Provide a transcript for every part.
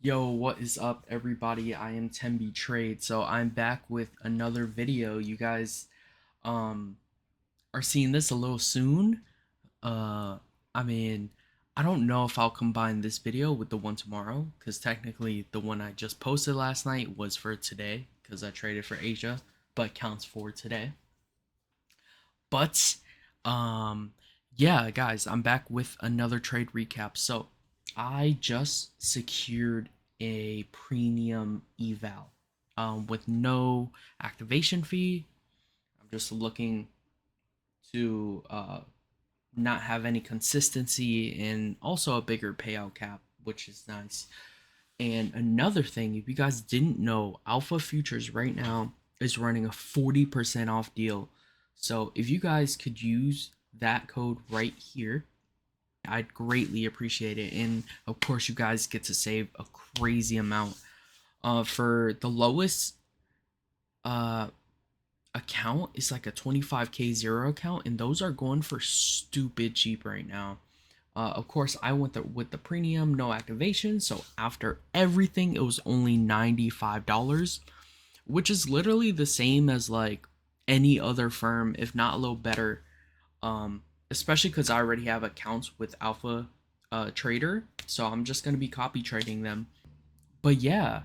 Yo, what is up, everybody? I am tenbitrades. So I'm back with another video. You guys um are seeing this a little soon. Uh I mean, I don't know if I'll combine this video with the one tomorrow cuz technically the one I just posted last night was for today cuz I traded for Asia, but counts for today. But um yeah, guys, I'm back with another trade recap. So, I just secured a premium eval with no activation fee. I'm just looking to not have any consistency and also a bigger payout cap, which is nice. And another thing, if you guys didn't know, Alpha Futures right now is running a 40% off deal. So if you guys could use that code right here, I'd greatly appreciate it. And of course, you guys get to save a crazy amount. For the lowest uh account is like a 25k zero account, and those are going for stupid cheap right now. Of course, I went with the premium, no activation. So after everything, it was only $95, which is literally the same as like any other firm, if not a little better. Especially because I already have accounts with Alpha Trader, so I'm just gonna be copy trading them. But yeah,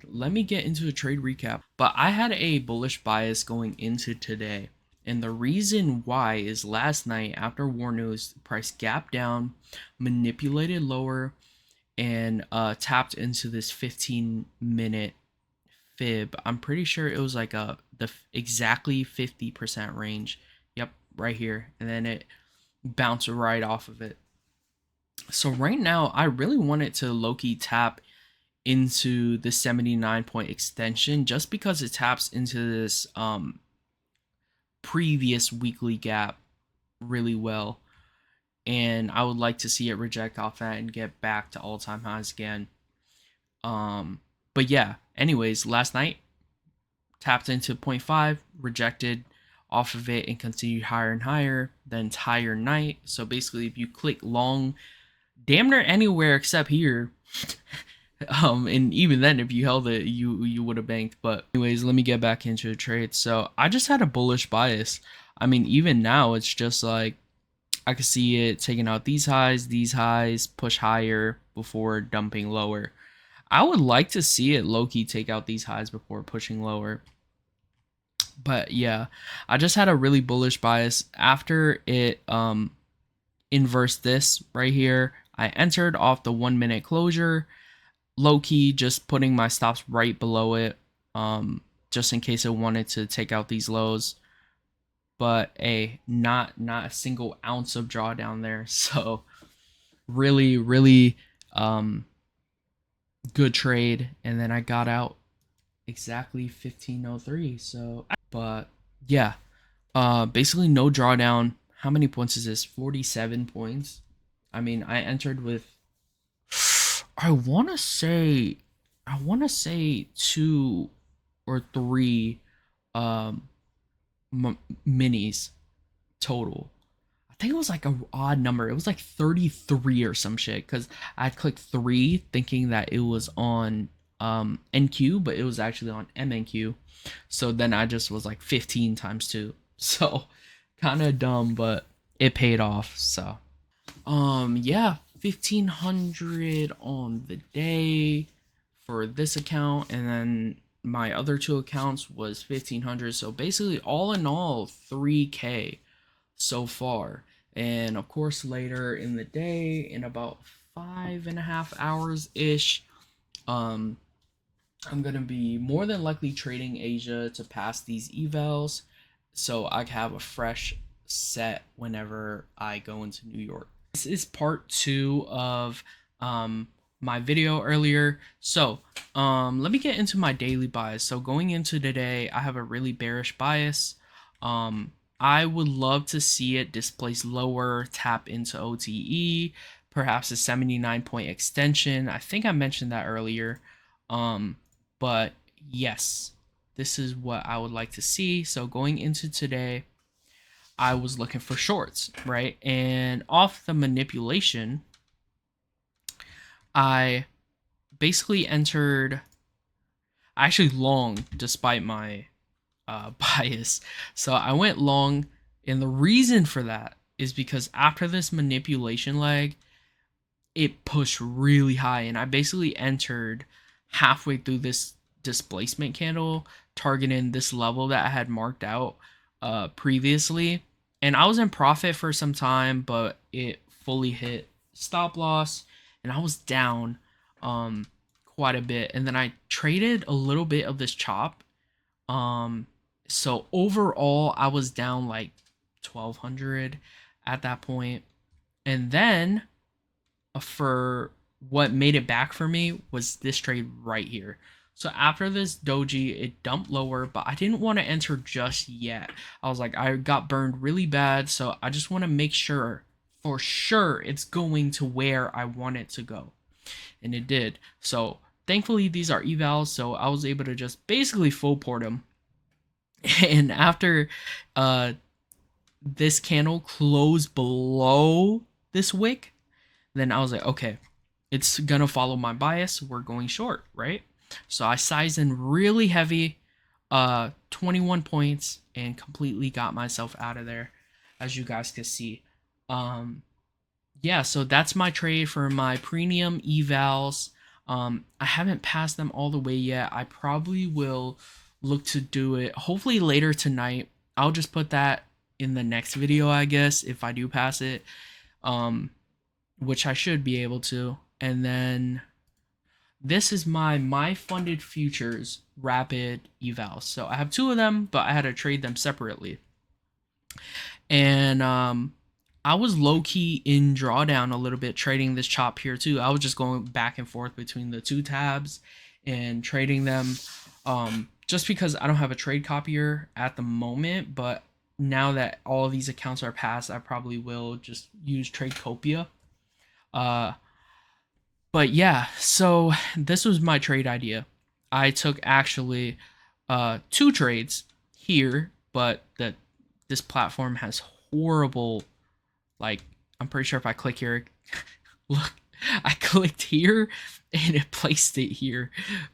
let me get into the trade recap. But I had a bullish bias going into today. And the reason why is last night after war news, price gapped down, manipulated lower, and tapped into this 15-minute fib. I'm pretty sure it was like the exactly 50% range. Yep, right here. And then it bounced right off of it. So right now, I really want it to low-key tap into the 79 point extension just because it taps into this previous weekly gap really well, and I would like to see it reject off that and get back to all-time highs again. But yeah, anyways, last night tapped into point 0.5, rejected off of it and continued higher and higher the entire night. So basically, if you click long damn near anywhere except here, and even then, if you held it, you would have banked. But anyways, let me get back into the trade. So I just had a bullish bias. I mean, even now, it's just like I could see it taking out these highs, push higher before dumping lower. I would like to see it low key take out these highs before pushing lower. But yeah, I just had a really bullish bias after it inversed this right here. I entered off the 1 minute closure, low key just putting my stops right below it, just in case I wanted to take out these lows. But not a single ounce of drawdown there. So really um good trade. And then I got out exactly 1503. So but yeah, basically no drawdown. How many points is this? 47 points. I mean, I entered with I want to say two or three um minis total. I think it was like a odd number. It was like 33 or some shit cuz I clicked 3 thinking that it was on NQ, but it was actually on MNQ. So then I just was like 15 times 2. So kind of dumb, but it paid off. So yeah, 1500 on the day for this account, and then my other two accounts was 1500. So basically, all in all, 3k so far. And of course, later in the day, in about 5.5 hours ish, um, I'm gonna be more than likely trading Asia to pass these evals, so I can have a fresh set whenever I go into New York. This is part 2 of my video earlier. So let me get into my daily bias. So going into today, I have a really bearish bias. I would love to see it displace lower, tap into OTE, perhaps a 79 point extension. I think I mentioned that earlier. But yes, this is what I would like to see. So going into today, I was looking for shorts, right? And off the manipulation, I basically entered, I actually long despite my bias. So I went long, and the reason for that is because after this manipulation leg, it pushed really high, and I basically entered halfway through this displacement candle, targeting this level that I had marked out previously. And I was in profit for some time, but it fully hit stop loss, and I was down um, quite a bit. And then I traded a little bit of this chop. Um, so overall, I was down like 1,200 at that point. And then for what made it back for me was this trade right here. So after this doji, it dumped lower, but I didn't want to enter just yet. I was like, I got burned really bad, so I just want to make sure for sure it's going to where I want it to go. And it did. So thankfully these are evals, so I was able to just basically full port them. And after this candle closed below this wick, then I was like, okay, it's gonna follow my bias. We're going short, right? So I sized in really heavy, 21 points, and completely got myself out of there, as you guys can see. Yeah, so that's my trade for my premium evals. I haven't passed them all the way yet. I probably will look to do it hopefully later tonight. I'll just put that in the next video, I guess, if I do pass it. Which I should be able to. And then this is my funded futures rapid evals. So I have two of them, but I had to trade them separately. And I was low-key in drawdown a little bit trading this chop here too. I was just going back and forth between the two tabs and trading them, just because I don't have a trade copier at the moment. But now that all of these accounts are passed, I probably will just use Tradecopia. But yeah, so this was my trade idea. I took actually two trades here, but this platform has horrible, like, I'm pretty sure if I click here, look, I clicked here and it placed it here.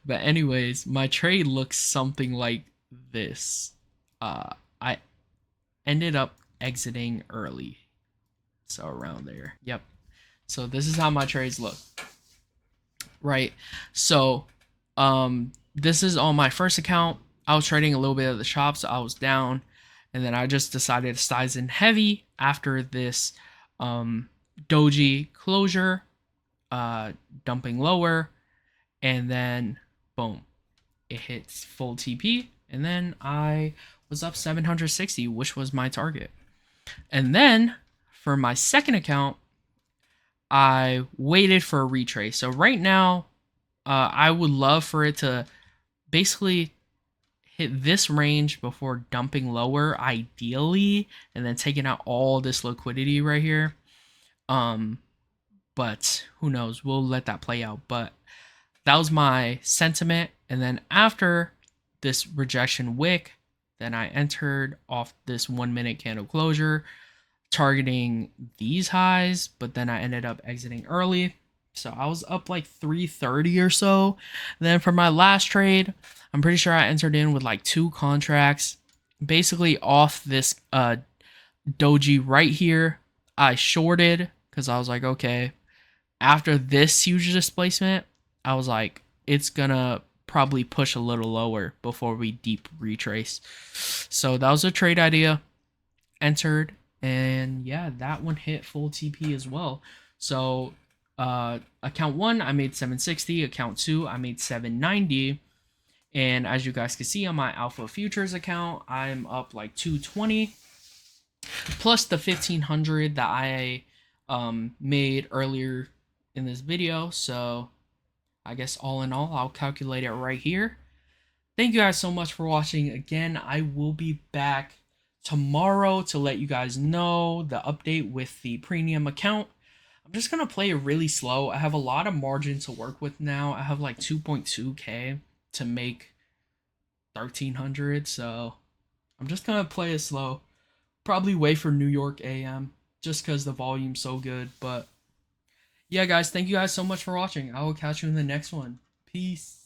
But anyways, my trade looks something like this. I ended up exiting early, so around there. Yep. So this is how my trades look. Right. So this is on my first account. I was trading a little bit of the shop, so I was down, and then I just decided to size in heavy after this doji closure, dumping lower, and then boom, it hits full TP, and then I was up 760, which was my target. And then for my second account, I waited for a retrace. So right now, I would love for it to basically hit this range before dumping lower, ideally, and then taking out all this liquidity right here. But who knows? We'll let that play out. But that was my sentiment. And then after this rejection wick, then I entered off this 1 minute candle closure, targeting these highs, but then I ended up exiting early. So I was up like 330 or so. And then for my last trade, I'm pretty sure I entered in with like 2 contracts, basically off this doji right here. I shorted because I was like, okay, after this huge displacement, I was like, it's gonna probably push a little lower before we deep retrace. So that was a trade idea. Entered, and yeah, that one hit full TP as well. So account 1 I made 760, account 2 I made 790, and as you guys can see on my alpha futures account, I'm up like 220 plus the 1500 that I made earlier in this video. So I guess all in all, I'll calculate it right here. Thank you guys so much for watching. Again, I will be back tomorrow to let you guys know the update with the premium account. I'm just gonna play it really slow. I have a lot of margin to work with now. I have like 2.2k to make 1300, so I'm just gonna play it slow. Probably wait for New York AM just because the volume's so good. But Yeah, guys, thank you guys so much for watching. I will catch you in the next one. Peace.